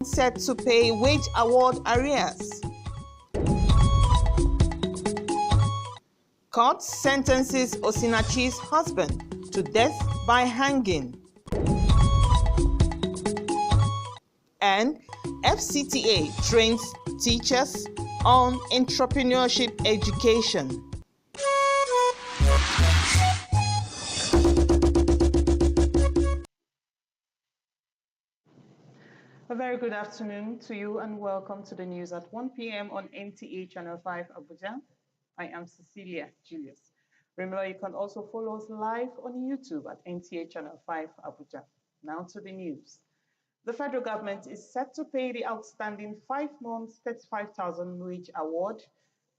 set to pay wage award arrears. Court sentences Osinachi's husband to death by hanging. And FCTA trains teachers on entrepreneurship education. A very good afternoon to you and welcome to the news at 1 p.m. on NTA Channel 5 Abuja. I am Cecilia Julius. Remember, you can also follow us live on YouTube at NTA Channel 5 Abuja. Now to the news. The federal government is set to pay the outstanding 5 months 35,000 wage award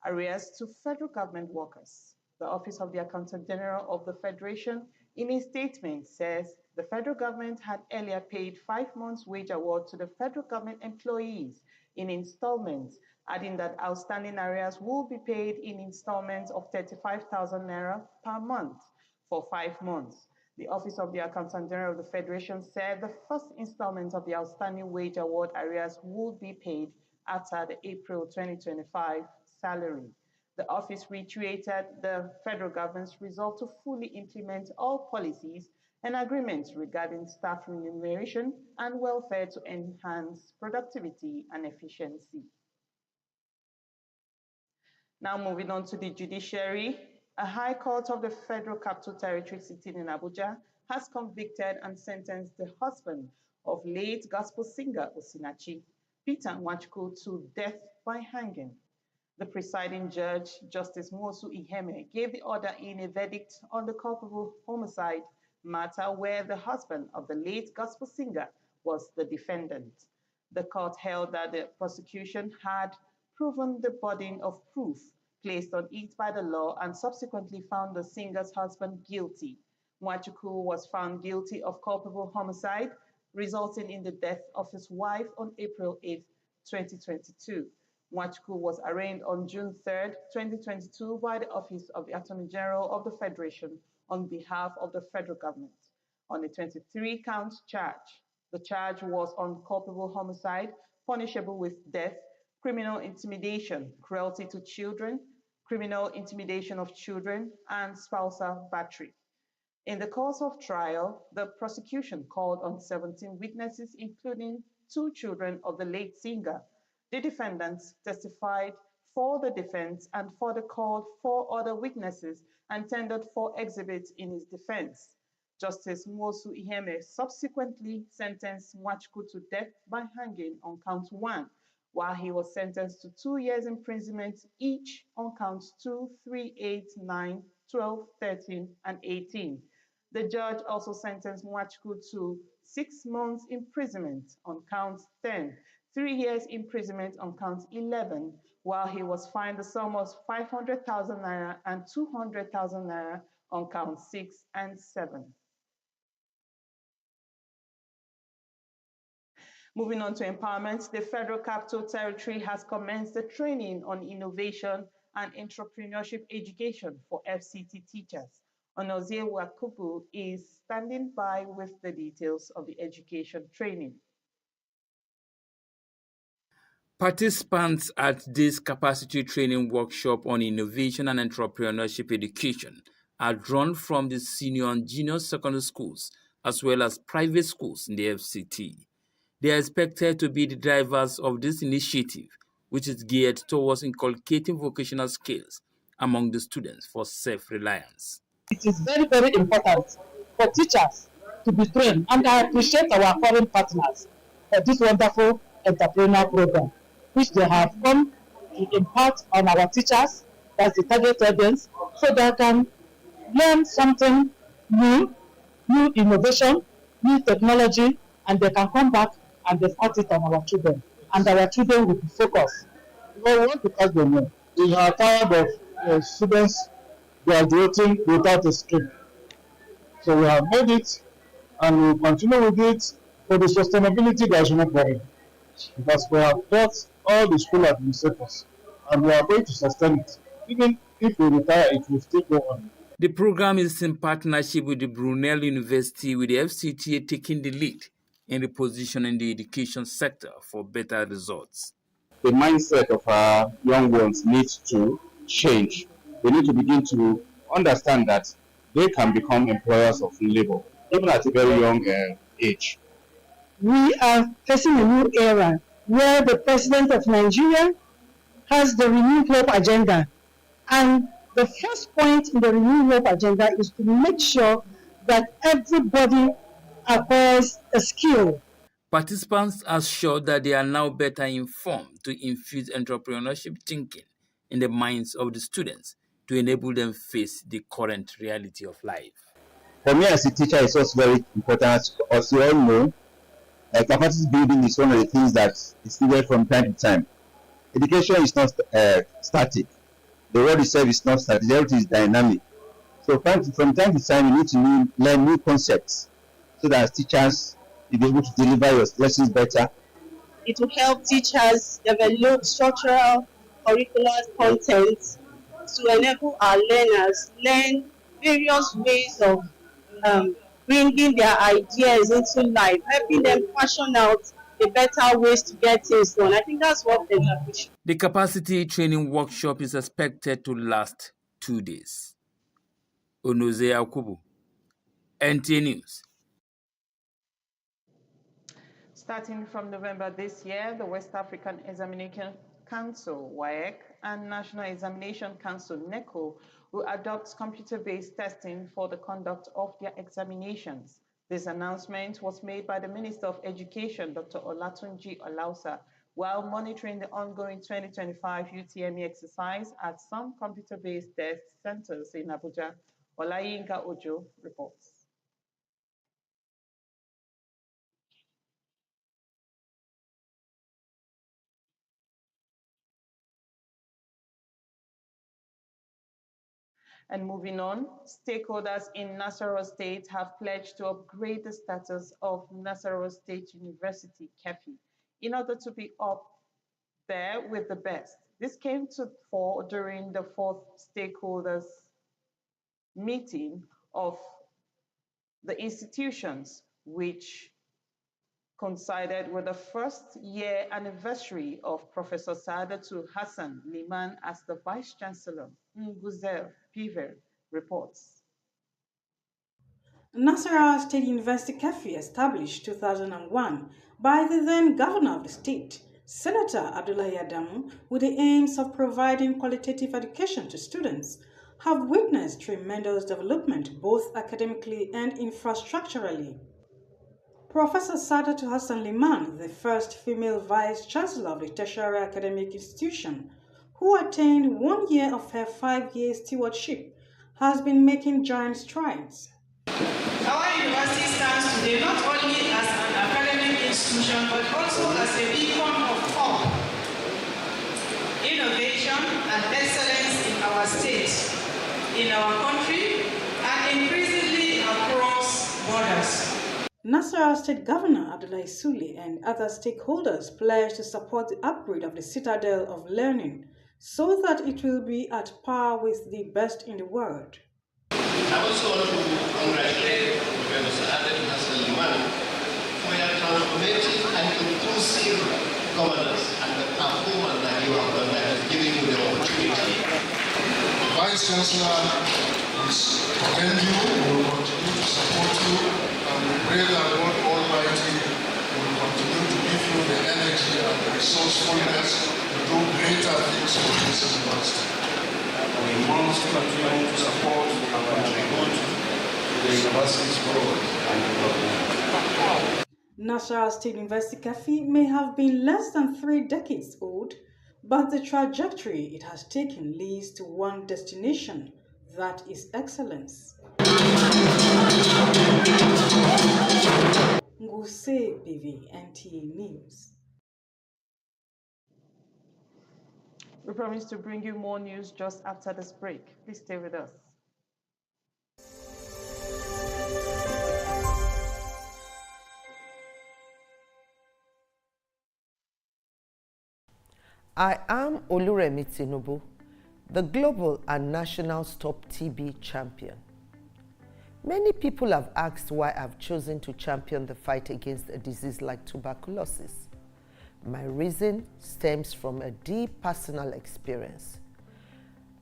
arrears to federal government workers. The Office of the Accountant General of the Federation, in a statement, says the federal government had earlier paid 5 months wage award to the federal government employees in installments, adding that outstanding arrears will be paid in installments of 35,000 naira per month for 5 months. The Office of the Accountant General of the Federation said the first installment of the outstanding wage award arrears would be paid after the April 2025 salary. The office reiterated the federal government's resolve to fully implement all policies and agreements regarding staff remuneration and welfare to enhance productivity and efficiency. Now moving on to the judiciary, a High Court of the Federal Capital Territory sitting in Abuja has convicted and sentenced the husband of late gospel singer Osinachi, Peter Nwachukwu, to death by hanging. The presiding judge, Justice Mosu Iheme, gave the order in a verdict on the culpable homicide matter where the husband of the late gospel singer was the defendant. The court held that the prosecution had proven the burden of proof placed on it by the law and subsequently found the singer's husband guilty. Nwachukwu was found guilty of culpable homicide, resulting in the death of his wife on April 8, 2022. Nwachukwu was arraigned on June 3, 2022 by the Office of the Attorney General of the Federation on behalf of the federal government on a 23-count charge. The charge was on culpable homicide, punishable with death, criminal intimidation, cruelty to children, criminal intimidation of children, and spousal battery. In the course of trial, the prosecution called on 17 witnesses, including 2 children of the late singer. The defendants testified for the defense and further called 4 other witnesses and tendered 4 exhibits in his defense. Justice Mosu Iheme subsequently sentenced Nwachukwu to death by hanging on count 1, while he was sentenced to 2 years imprisonment each on counts 2, 3, 8, 9, 12, 13, and 18. The judge also sentenced Nwachukwu to 6 months imprisonment on count 10, 3 years imprisonment on count 11, while he was fined the sum of 500,000 naira and 200,000 naira on count 6 and 7. Moving on to empowerment, the Federal Capital Territory has commenced the training on innovation and entrepreneurship education for FCT teachers. Onozie Wakubu is standing by with the details of the education training. Participants at this capacity training workshop on innovation and entrepreneurship education are drawn from the senior and junior secondary schools as well as private schools in the FCT. They are expected to be the drivers of this initiative, which is geared towards inculcating vocational skills among the students for self-reliance. It is very, very important for teachers to be trained, and I appreciate our foreign partners for this wonderful entrepreneurial program, which they have come to impart on our teachers, that's the target audience, so they can learn something new innovation, new technology, and they can come back and impart it on our children, and our children will be focused. We want to ask them, we are tired of students graduating without a skill. So we have made it, and we will continue with it. For the sustainability, there is no problem, because we have taught all the school administrators, and we are going to sustain it. Even if we retire, it will still go on. The program is in partnership with the Brunel University, with the FCTA taking the lead in repositioning the education sector for better results. The mindset of our young ones needs to change. They need to begin to understand that they can become employers of labor, even at a very young age. We are facing a new era where the President of Nigeria has the Renew Hope agenda. And the first point in the Renew Hope agenda is to make sure that everybody acquires a skill. Participants assured that they are now better informed to infuse entrepreneurship thinking in the minds of the students to enable them face the current reality of life. For me as a teacher, it's also very important. As you all know, capacity building is one of the things that is needed from time to time. Education is not static. The world itself is not static. Everything is dynamic. So from time to time, you need to learn new concepts so that as teachers, you'll be able to deliver your lessons better. It will help teachers develop structural curricular content to enable our learners learn various ways of bringing their ideas into life, helping them fashion out the better ways to get things done. I think that's what they appreciate. The capacity training workshop is expected to last 2 days. Onoze Akubu, NTA News. Starting from November this year, the West African Examination Council, WAEC, and National Examination Council, NECO, will adopt computer-based testing for the conduct of their examinations. This announcement was made by the Minister of Education, Dr. Olatunji Olausa, while monitoring the ongoing 2025 UTME exercise at some computer-based test centers in Abuja. Olayinka Ojo reports. And moving on, stakeholders in Nasarawa State have pledged to upgrade the status of Nasarawa State University, KEFI, in order to be up there with the best. This came to fore during the fourth stakeholders meeting of the institutions, which coincided with the first year anniversary of Professor Saadatu Hassan Liman as the Vice Chancellor. Nguzel Piver reports. Nasarawa State University KEFI, established 2001 by the then governor of the state, Senator Abdullahi Adamu, with the aims of providing qualitative education to students, have witnessed tremendous development both academically and infrastructurally. Professor Saadatu Hassan Liman, the first female vice chancellor of the tertiary academic institution, who attained 1 year of her 5-year stewardship, has been making giant strides. Our university stands today not only as an academic institution but also as a beacon of hope, innovation and excellence in our state, in our country, and increasingly across borders. Nasarawa State Governor Abdullahi Sule and other stakeholders pledged to support the upgrade of the citadel of learning so that it will be at par with the best in the world. I also want to congratulate Professor Saadatu Hassan Liman for your transformative and inclusive governance and the performance that you have done that has given you the opportunity. Vice Chancellor is commend you, we will continue to support you, and we pray that God Almighty will continue to give you the energy and the resourcefulness to do greater things for this university. We must continue to support and contribute to the university's growth and development. Nasarawa State University KEFI may have been less than 3 decades old, but the trajectory it has taken leads to one destination, that is excellence. Nguse PV, NTA News. We promise to bring you more news just after this break. Please stay with us. I am Oluremi Tinubu, the global and national Stop TB champion. Many people have asked why I've chosen to champion the fight against a disease like tuberculosis. My reason stems from a deep personal experience.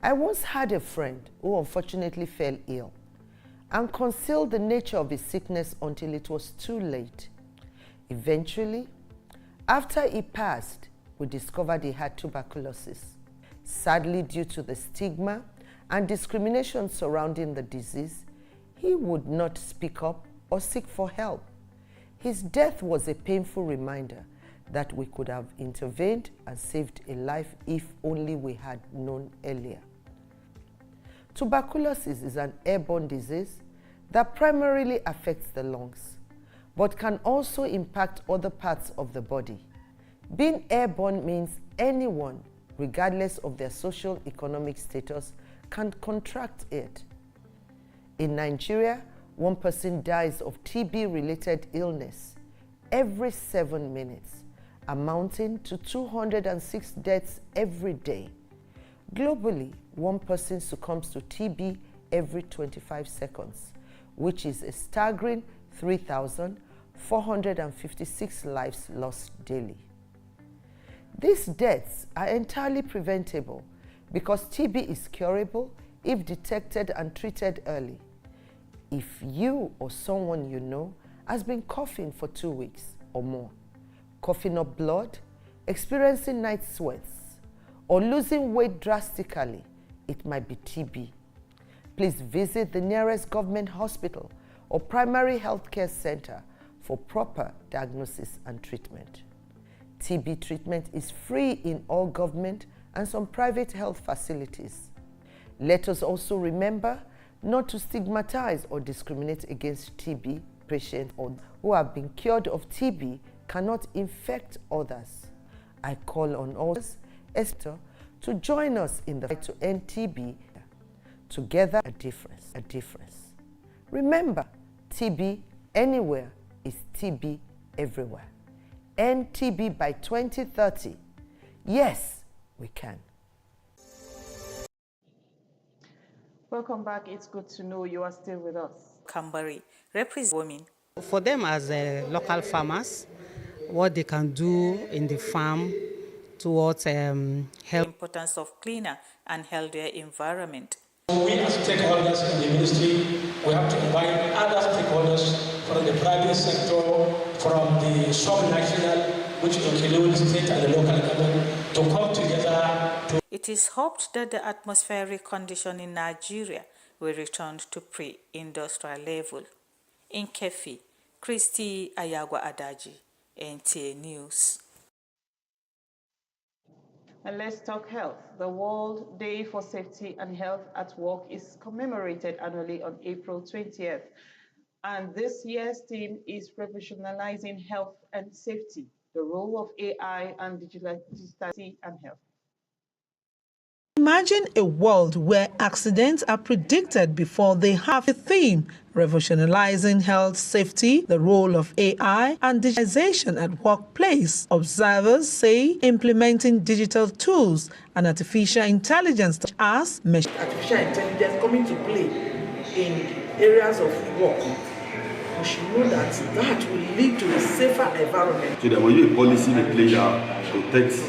I once had a friend who unfortunately fell ill and concealed the nature of his sickness until it was too late. Eventually, after he passed, we discovered he had tuberculosis. Sadly, due to the stigma and discrimination surrounding the disease, he would not speak up or seek for help. His death was a painful reminder that we could have intervened and saved a life if only we had known earlier. Tuberculosis is an airborne disease that primarily affects the lungs, but can also impact other parts of the body. Being airborne means anyone, regardless of their social economic status, can contract it. In Nigeria, 1 person dies of TB-related illness every 7 minutes, amounting to 206 deaths every day. Globally, 1 person succumbs to TB every 25 seconds, which is a staggering 3,456 lives lost daily. These deaths are entirely preventable because TB is curable if detected and treated early. If you or someone you know has been coughing for 2 weeks or more, coughing up blood, experiencing night sweats, or losing weight drastically, it might be TB. Please visit the nearest government hospital or primary health care center for proper diagnosis and treatment. TB treatment is free in all government and some private health facilities. Let us also remember not to stigmatize or discriminate against TB patients who have been cured of TB cannot infect others. I call on all to join us in the fight to end TB. Together, a difference. Remember, TB anywhere is TB everywhere. End TB by 2030. Yes, we can. Welcome back. It's good to know you are still with us. Kambari represents women. For them as local farmers, what they can do in the farm towards health. The importance of cleaner and healthier environment. We as stakeholders in the ministry, we have to invite other stakeholders from the private sector, from the sub-national, which includes state and the local government, to come together. It is hoped that the atmospheric condition in Nigeria will return to pre-industrial level. In Kefi, Christy Ayagwa Adaji, NTA News. And let's talk health. The World Day for Safety and Health at Work is commemorated annually on April 20th. And this year's theme is revolutionizing health and safety, the role of AI and digitality and health. Imagine a world where accidents are predicted before they have a theme, revolutionizing health safety, the role of AI and digitization at workplace. Observers say implementing digital tools and artificial intelligence such as artificial intelligence coming to play in areas of work. We should know that will lead to a safer environment. So there will be a policy in place that protects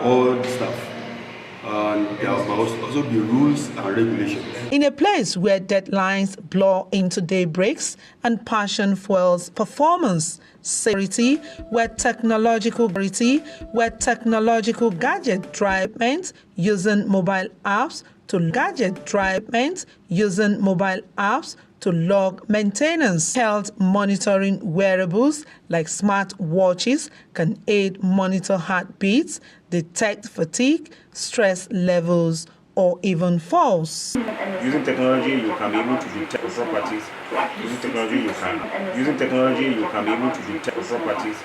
all the staff. And there must also be rules and regulations. In a place where deadlines blow into daybreaks and passion fuels performance, security, where technological gadget development using mobile apps to log maintenance. Health monitoring wearables like smart watches can aid monitor heartbeats, detect fatigue, stress levels, or even falls. Using technology, you can be able to detect properties. Using technology, you can be able to detect properties.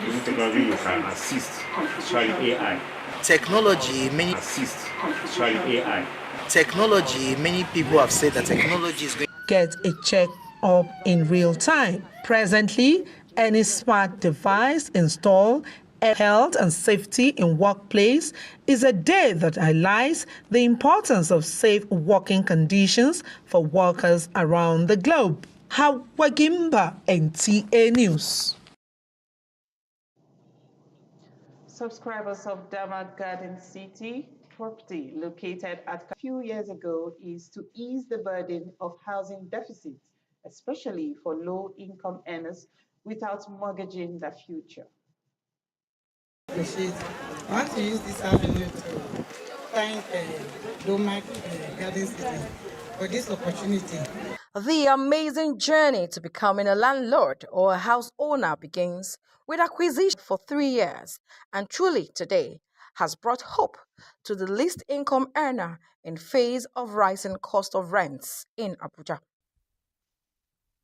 Using technology, you can assist, especially AI. Technology, many people have said that technology is going to get a check up in real time. Presently, any smart device installed Health and Safety in Workplace is a day that highlights the importance of safe working conditions for workers around the globe. Hawagimba, NTA News. Subscribers of Damat Garden City property located at a few years ago is to ease the burden of housing deficits, especially for low-income earners without mortgaging their future. I want to use this avenue to thank Damat Garden City for this opportunity. The amazing journey to becoming a landlord or a house owner begins with acquisition for 3 years, and truly today has brought hope to the least income earner in face of rising cost of rents in Abuja.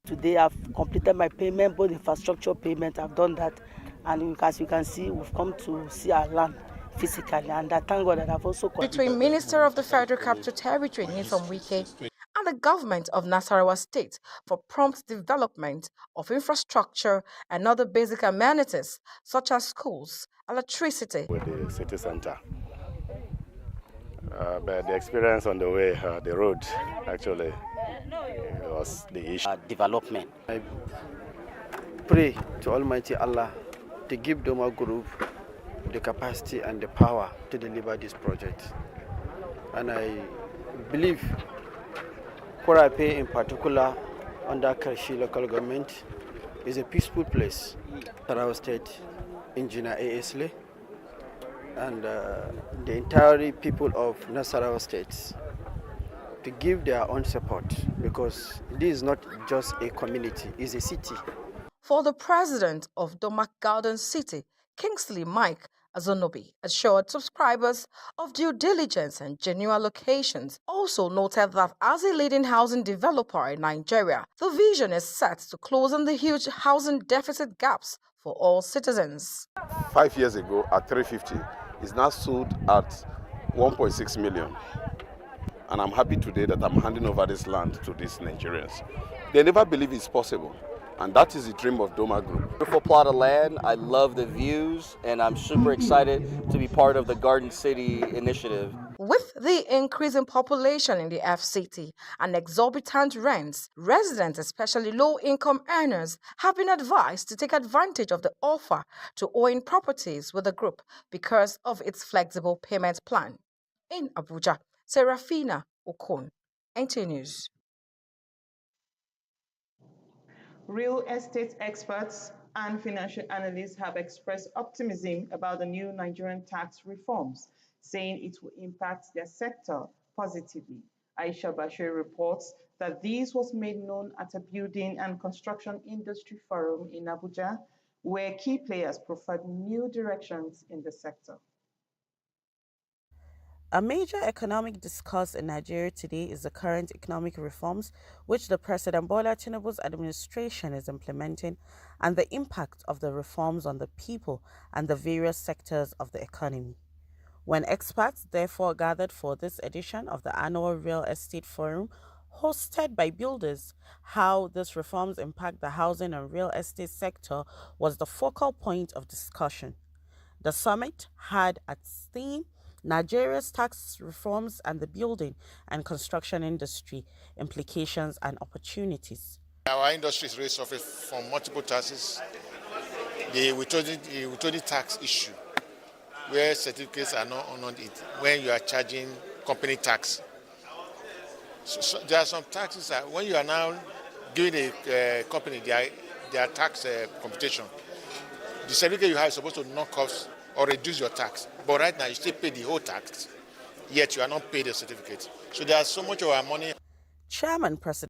Today I've completed my payment, both infrastructure payment, I've done that, and as you can see, we've come to see our land physically, and I thank God that I've also Between Minister of the Federal Capital Territory, Nyesom Wike, and the government of Nasarawa State for prompt development of infrastructure and other basic amenities such as schools, electricity. With the city center. But the experience on the way, the road, actually, was the issue. Development. I pray to Almighty Allah to give Doma Group the capacity and the power to deliver this project. And I believe Korape in particular, under Karshi local government, is a peaceful place. Nasarawa State Engineer A.S.L. and the entire people of Nasarawa State to give their own support, because this is not just a community, it's a city. For the president of Damat Garden City, Kingsley Mike Azonobi assured subscribers of due diligence and genuine locations. Also noted that as a leading housing developer in Nigeria, the vision is set to closing the huge housing deficit gaps for all citizens. 5 years ago at 350, it's now sold at 1.6 million. And I'm happy today that I'm handing over this land to these Nigerians. They never believe it's possible. And that is the dream of Doma Group. Beautiful plot of land. I love the views, and I'm super excited to be part of the Garden City initiative. With the increase in population in the FCT and exorbitant rents, residents, especially low-income earners, have been advised to take advantage of the offer to own properties with the group because of its flexible payment plan. In Abuja, Serafina Okon, NTA News. Real estate experts and financial analysts have expressed optimism about the new Nigerian tax reforms, saying it will impact their sector positively. Aisha Bashir reports that this was made known at a building and construction industry forum in Abuja, where key players proffered new directions in the sector. A major economic discourse in Nigeria today is the current economic reforms which the President Bola Tinubu's administration is implementing, and the impact of the reforms on the people and the various sectors of the economy. When experts therefore gathered for this edition of the annual Real Estate Forum hosted by builders, how these reforms impact the housing and real estate sector was the focal point of discussion. The summit had its theme Nigeria's tax reforms and the building and construction industry, implications and opportunities. Our industry is really suffering from multiple taxes. The withholding tax issue, where certificates are not honored when you are charging company tax. So there are some taxes that when you are now giving a company their tax computation, the certificate you have is supposed to knock off or reduce your tax. But right now, you still pay the whole tax, yet you are not paid the certificate. So there's so much of our money. Chairman President